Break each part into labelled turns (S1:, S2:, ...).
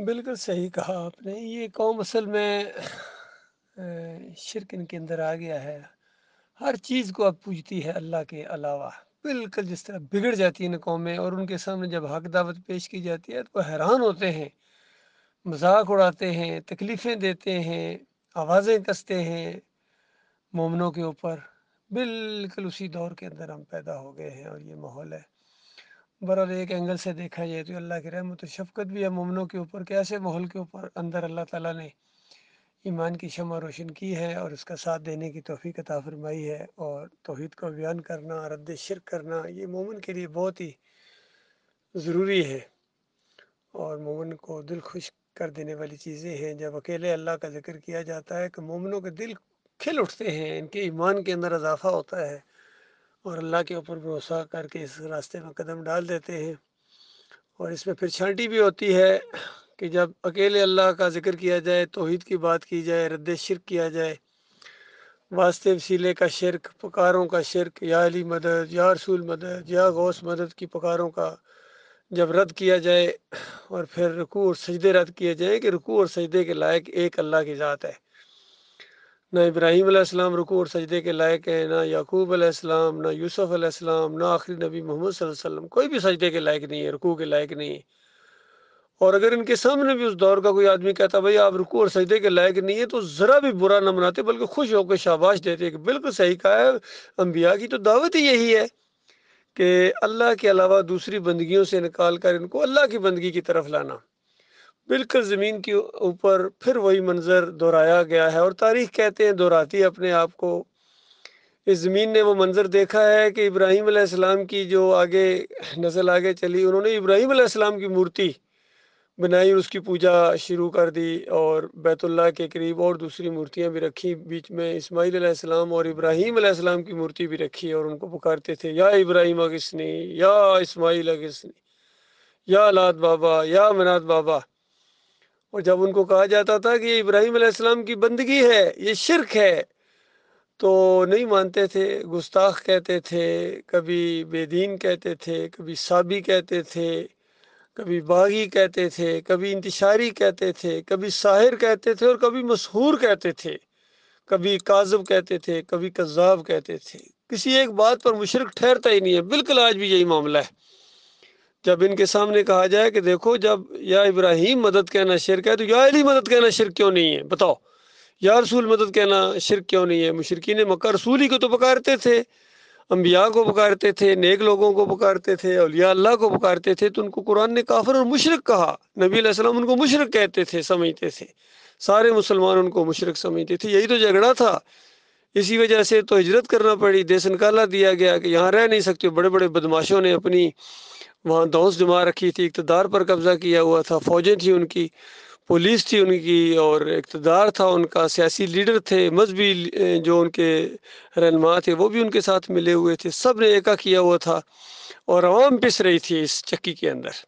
S1: بالکل صحیح کہا آپ نے۔ یہ قوم اصل میں شرک ان کے اندر آ گیا ہے، ہر چیز کو اب پوجتی ہے اللہ کے علاوہ۔ بالکل جس طرح بگڑ جاتی ہیں قومیں، اور ان کے سامنے جب حق دعوت پیش کی جاتی ہے تو وہ حیران ہوتے ہیں، مذاق اڑاتے ہیں، تکلیفیں دیتے ہیں، آوازیں کستے ہیں مومنوں کے اوپر۔ بالکل اسی دور کے اندر ہم پیدا ہو گئے ہیں اور یہ ماحول ہے۔ برحال ایک اینگل سے دیکھا جائے تو اللہ کی رحمت و شفقت بھی ہے مومنوں کے اوپر کہ ایسے ماحول کے اوپر اندر اللہ تعالیٰ نے ایمان کی شمع روشن کی ہے اور اس کا ساتھ دینے کی توفیق عطا فرمائی ہے، اور توحید کو بیان کرنا، رد شرک کرنا، یہ مومن کے لیے بہت ہی ضروری ہے اور مومن کو دل خوش کر دینے والی چیزیں ہیں۔ جب اکیلے اللہ کا ذکر کیا جاتا ہے کہ مومنوں کے دل کھل اٹھتے ہیں، ان کے ایمان کے اندر اضافہ ہوتا ہے اور اللہ کے اوپر بھروسہ کر کے اس راستے میں قدم ڈال دیتے ہیں۔ اور اس میں پھر چھانٹی بھی ہوتی ہے کہ جب اکیلے اللہ کا ذکر کیا جائے، توحید کی بات کی جائے، رد شرک کیا جائے، واسطے وسیلے کا شرک، پکاروں کا شرک، یا علی مدد، یا رسول مدد، یا غوث مدد کی پکاروں کا جب رد کیا جائے، اور پھر رکوع اور سجدے رد کیے جائیں کہ رکوع اور سجدے کے لائق ایک اللہ کی ذات ہے۔ نہ ابراہیم علیہ السلام رکوع اور سجدے کے لائق ہیں، نہ یعقوب علیہ السلام، نہ یوسف علیہ السلام، نہ آخری نبی محمد صلی اللہ علیہ وسلم، کوئی بھی سجدے کے لائق نہیں ہے، رکوع کے لائق نہیں ہے۔ اور اگر ان کے سامنے بھی اس دور کا کوئی آدمی کہتا بھائی آپ رکوع اور سجدے کے لائق نہیں ہے، تو ذرا بھی برا نہ مناتے بلکہ خوش ہو کے شاباش دیتے کہ بالکل صحیح کہا ہے۔ انبیاء کی تو دعوت ہی یہی ہے کہ اللہ کے علاوہ دوسری بندگیوں سے نکال کر ان کو اللہ کی بندگی کی طرف لانا۔ بالکل زمین کے اوپر پھر وہی منظر دہرایا گیا ہے، اور تاریخ کہتے ہیں دہراتی ہے اپنے آپ کو۔ اس زمین نے وہ منظر دیکھا ہے کہ ابراہیم علیہ السلام کی جو آگے نسل آگے چلی، انہوں نے ابراہیم علیہ السلام کی مورتی بنائی اور اس کی پوجا شروع کر دی، اور بیت اللہ کے قریب اور دوسری مورتیاں بھی رکھی، بیچ میں اسماعیل علیہ السلام اور ابراہیم علیہ السلام کی مورتی بھی رکھی، اور ان کو پکارتے تھے یا ابراہیم اغثنی، یا اسماعیل اغثنی، یا لات بابا، یا منات بابا۔ اور جب ان کو کہا جاتا تھا کہ یہ ابراہیم علیہ السلام کی بندگی ہے، یہ شرک ہے، تو نہیں مانتے تھے، گستاخ کہتے تھے، کبھی بے دین کہتے تھے، کبھی صابی کہتے تھے، کبھی باغی کہتے تھے، کبھی انتشاری کہتے تھے، کبھی ساحر کہتے تھے، اور کبھی مسحور کہتے تھے، کبھی کاذب کہتے تھے، کبھی کذاب کہتے تھے۔ کسی ایک بات پر مشرک ٹھہرتا ہی نہیں ہے۔ بالکل آج بھی یہی معاملہ ہے۔ جب ان کے سامنے کہا جائے کہ دیکھو جب یا ابراہیم مدد کہنا شرک ہے تو یا علی مدد کہنا شرک کیوں نہیں ہے؟ بتاؤ، یا رسول مدد کہنا شرک کیوں نہیں ہے؟ مشرکین مکہ رسول ہی کو تو پکارتے تھے، انبیاء کو پکارتے تھے، نیک لوگوں کو پکارتے تھے، اولیاء اللہ کو پکارتے تھے، تو ان کو قرآن نے کافر اور مشرک کہا۔ نبی علیہ السلام ان کو مشرک کہتے تھے، سمجھتے تھے، سارے مسلمان ان کو مشرک سمجھتے تھے۔ یہی تو جھگڑا تھا، اسی وجہ سے تو ہجرت کرنا پڑی، دیس نکالا دیا گیا کہ یہاں رہ نہیں سکتے۔ بڑے بڑے بدماشوں نے اپنی وہاں دھوس جما رکھی تھی، اقتدار پر قبضہ کیا ہوا تھا، فوجیں تھیں ان کی، پولیس تھی ان کی، اور اقتدار تھا ان کا، سیاسی لیڈر تھے، مذہبی جو ان کے رہنما تھے وہ بھی ان کے ساتھ ملے ہوئے تھے، سب نے ایکا کیا ہوا تھا، اور عوام پس رہی تھی اس چکی کے اندر۔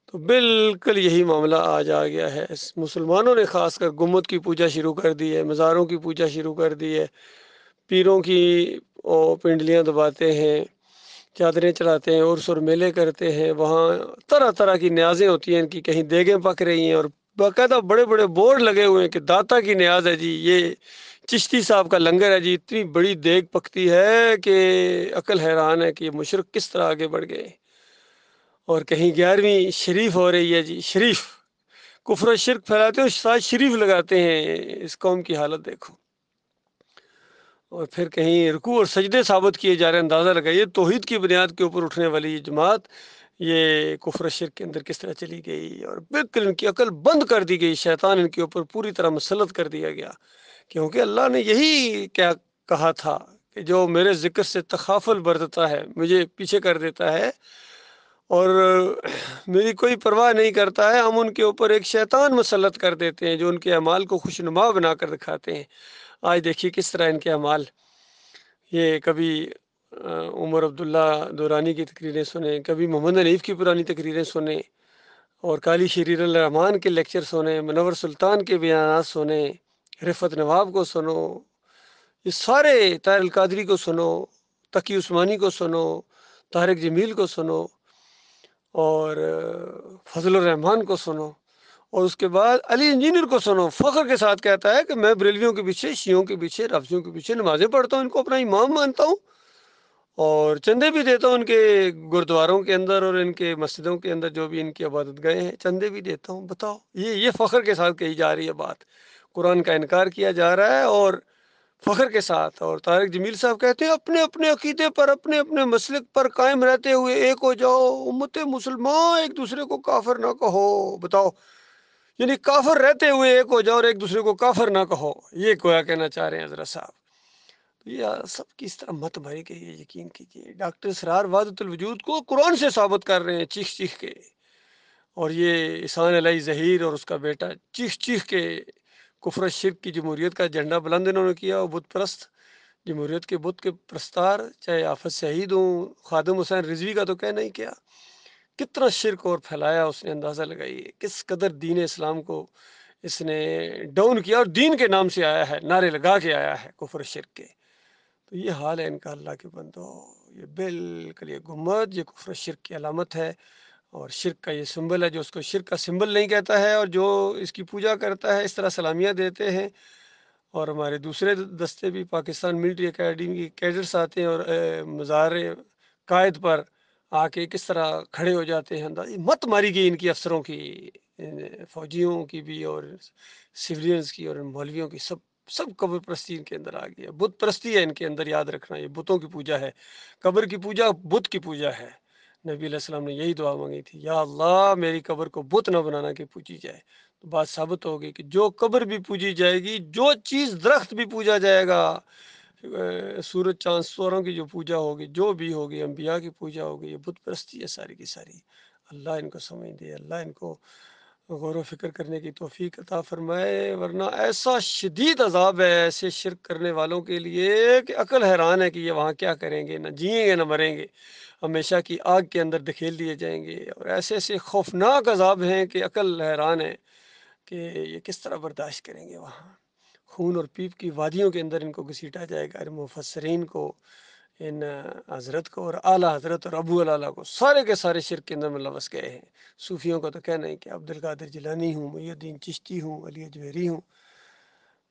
S1: تو بالکل یہی معاملہ آج آ گیا ہے۔ مسلمانوں نے خاص کر گنبد کی پوجا شروع کر دی ہے، مزاروں کی پوجا شروع کر دی ہے، پیروں کی پنڈلیاں دباتے ہیں، چادریں چڑھاتے ہیں، عرس اور میلے کرتے ہیں، وہاں طرح طرح کی نیازیں ہوتی ہیں ان کی، کہیں دیگیں پک رہی ہیں، اور باقاعدہ بڑے بڑے بورڈ لگے ہوئے ہیں کہ داتا کی نیاز ہے جی، یہ چشتی صاحب کا لنگر ہے جی، اتنی بڑی دیگ پکتی ہے کہ عقل حیران ہے کہ یہ مشرک کس طرح آگے بڑھ گئے۔ اور کہیں 11ویں شریف ہو رہی ہے جی، شریف، کفر و شرک پھیلاتے ہیں، ساتھ شریف لگاتے ہیں۔ اس قوم کی حالت دیکھو۔ اور پھر کہیں رکوع اور سجدے ثابت کیے جا رہے ہیں، اندازہ لگائیے توحید کی بنیاد کے اوپر اٹھنے والی یہ جماعت یہ کفر و شرک کے اندر کس طرح چلی گئی، اور بالکل ان کی عقل بند کر دی گئی، شیطان ان کے اوپر پوری طرح مسلط کر دیا گیا، کیونکہ اللہ نے یہی کیا کہا تھا کہ جو میرے ذکر سے تغافل برتتا ہے، مجھے پیچھے کر دیتا ہے اور میری کوئی پرواہ نہیں کرتا ہے، ہم ان کے اوپر ایک شیطان مسلط کر دیتے ہیں جو ان کے اعمال کو خوشنما بنا کر دکھاتے ہیں۔ آج دیکھیے کس طرح ان کے اعمال، یہ کبھی عمر عبداللہ دورانی کی تقریریں سنیں، کبھی محمد حنیف کی پرانی تقریریں سنیں، اور قالی شریر الرحمان کے لیکچر سنیں، منور سلطان کے بیانات سنیں، رفعت نواب کو سنو، یہ سارے طاہر القادری کو سنو، تقی عثمانی کو سنو، طارق جمیل کو سنو، اور فضل الرحمان کو سنو، اور اس کے بعد علی انجینئر کو سنو، فخر کے ساتھ کہتا ہے کہ میں بریلویوں کے پیچھے، شیعوں کے پیچھے، رافضیوں کے پیچھے نمازیں پڑھتا ہوں، ان کو اپنا امام مانتا ہوں، اور چندے بھی دیتا ہوں ان کے گردواروں کے اندر اور ان کے مسجدوں کے اندر جو بھی ان کی عبادت گاہیں ہیں، چندے بھی دیتا ہوں۔ بتاؤ، یہ فخر کے ساتھ کہی جا رہی ہے بات، قرآن کا انکار کیا جا رہا ہے اور فخر کے ساتھ۔ اور طارق جمیل صاحب کہتے ہیں اپنے اپنے عقیدے پر، اپنے اپنے مسلک پر قائم رہتے ہوئے ایک ہو جاؤ، امت مسلمان ایک دوسرے کو کافر نہ کہو۔ بتاؤ، یعنی کافر رہتے ہوئے ایک ہو جاؤ اور ایک دوسرے کو کافر نہ کہو، یہ گویا کہنا چاہ رہے ہیں حضرت صاحب۔ تو یہ سب کی اس طرح مت بھری کہ یہ یقین کیجیے ڈاکٹر اسرار وحدت الوجود کو قرآن سے ثابت کر رہے ہیں چیخ چیخ کے، اور یہ احسان علیہ ظہیر اور اس کا بیٹا چیخ چیخ کے کفر و شرک کی جمہوریت کا جھنڈا بلند انہوں نے کیا، اور بت پرست جمہوریت کے بت کے پرستار، چاہے آفت شہید ہوں، خادم حسین رضوی کا تو کہنا ہی کیا، کتنا شرک اور پھیلایا اس نے، اندازہ لگائیے کس قدر دین اسلام کو اس نے ڈاؤن کیا، اور دین کے نام سے آیا ہے، نعرے لگا کے آیا ہے کفر و شرک کے۔ تو یہ حال ہے ان کا اللہ کے بندو، یہ بالکل یہ گمت، یہ کفر و شرک کی علامت ہے، اور شرک کا یہ سمبل ہے، جو اس کو شرک کا سمبل نہیں کہتا ہے اور جو اس کی پوجا کرتا ہے، اس طرح سلامیاں دیتے ہیں۔ اور ہمارے دوسرے دستے بھی، پاکستان ملٹری اکیڈمی کے کیڈرس آتے ہیں اور مزار قائد پر آ کے کس طرح کھڑے ہو جاتے ہیں، مت ماری گئی ان کی افسروں کی، فوجیوں کی بھی اور سویلینز کی اور مولویوں کی، سب قبر پرستی ان کے اندر آ گئی ہے، بت پرستی ہے ان کے اندر، یاد رکھنا یہ بتوں کی پوجا ہے، قبر کی پوجا بت کی پوجا ہے۔ نبی علیہ السلام نے یہی دعا مانگی تھی، یا اللہ میری قبر کو بت نہ بنانا کہ پوجی جائے۔ تو بات ثابت ہوگی کہ جو قبر بھی پوجی جائے گی، جو چیز درخت بھی پوجا جائے گا، سورج چاند ستوروں کی جو پوجا ہوگی، جو بھی ہوگی، انبیاء کی پوجا ہوگی، یہ بت پرستی ہے ساری کی ساری۔ اللہ ان کو سمجھ دے، اللہ ان کو غور و فکر کرنے کی توفیق عطا فرمائے، ورنہ ایسا شدید عذاب ہے ایسے شرک کرنے والوں کے لیے کہ عقل حیران ہے کہ یہ وہاں کیا کریں گے، نہ جئیں گے نہ مریں گے، ہمیشہ کی آگ کے اندر دھکیل دیے جائیں گے، اور ایسے ایسے خوفناک عذاب ہیں کہ عقل حیران ہے کہ یہ کس طرح برداشت کریں گے وہاں۔ خون اور پیپ کی وادیوں کے اندر ان کو گھسیٹا جائے گا، مفسرین کو، ان حضرت کو اور اعلیٰ حضرت اور ابو العلا کو، سارے کے سارے شرک کے اندر ملوث گئے ہیں۔ صوفیوں کا تو کہنا ہے کہ عبد القادر جیلانی ہوں، محی الدین چشتی ہوں، علی اجویری ہوں،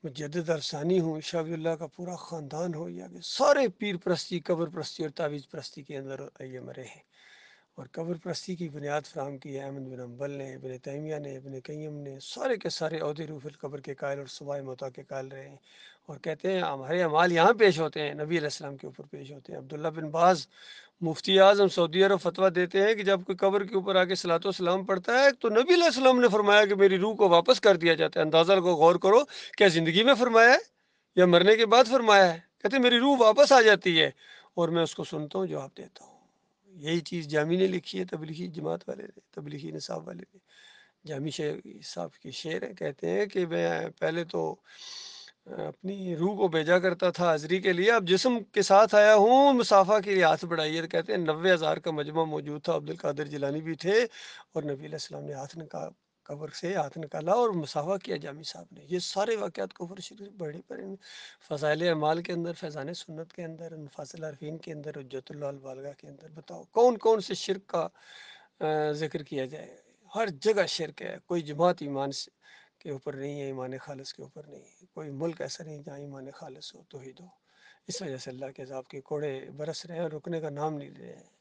S1: مجدد عرفانی ہوں، شاہ ولی اللہ کا پورا خاندان ہو، یا کہ سارے پیر پرستی، قبر پرستی اور تعویذ پرستی کے اندر یہ مرے ہیں، اور قبر پرستی کی بنیاد فراہم کی ہے احمد بن حنبل نے، ابن تیمیہ نے، ابن قیم نے، سارے کے سارے عہدے روح القبر کے قائل اور صبح موتا کے قائل رہے ہیں، اور کہتے ہیں ہمارے اعمال یہاں پیش ہوتے ہیں، نبی علیہ السلام کے اوپر پیش ہوتے ہیں۔ عبداللہ بن باز مفتی اعظم سعودی عرب فتویٰ دیتے ہیں کہ جب کوئی قبر کے اوپر آ کے صلاۃ و سلام پڑھتا ہے تو نبی علیہ السلام نے فرمایا کہ میری روح کو واپس کر دیا جاتا ہے۔ اندازہ کو غور کرو، کیا زندگی میں فرمایا ہے یا مرنے کے بعد فرمایا ہے؟ کہتے ہیں میری روح واپس آ جاتی ہے اور میں اس کو سنتا ہوں، جواب دیتا ہوں۔ یہی چیز جامی نے لکھی ہے، تبلیغی جماعت والے نے، تبلیغی نصاب والے نے، جامی صاحب کے شعر ہیں، کہتے ہیں کہ میں پہلے تو اپنی روح کو بھیجا کرتا تھا حاضری کے لیے، اب جسم کے ساتھ آیا ہوں مسافہ کے لیے ہاتھ بڑھائیے۔ تو کہتے ہیں 90,000 کا مجمع موجود تھا، عبد القادر جیلانی بھی تھے، اور نبی علیہ السلام نے ہاتھ نکالا، قبر سے ہاتھ نکالا اور مسافہ کیا جامی صاحب نے۔ یہ سارے واقعات کفر شرک بڑے پر فضائل اعمال کے اندر، فیضان سنت کے اندر، انفاس العارفین کے اندر، حجت اللہ البالغہ کے اندر، بتاؤ کون کون سے شرک کا ذکر کیا جائے؟ ہر جگہ شرک ہے، کوئی جماعت ایمان کے اوپر نہیں ہے، ایمان خالص کے اوپر نہیں ہے، کوئی ملک ایسا نہیں جہاں ایمان خالص ہو، توحید ہو۔ اس وجہ سے اللہ کے عذاب کے کوڑے برس رہے ہیں اور رکنے کا نام نہیں لے رہے ہیں۔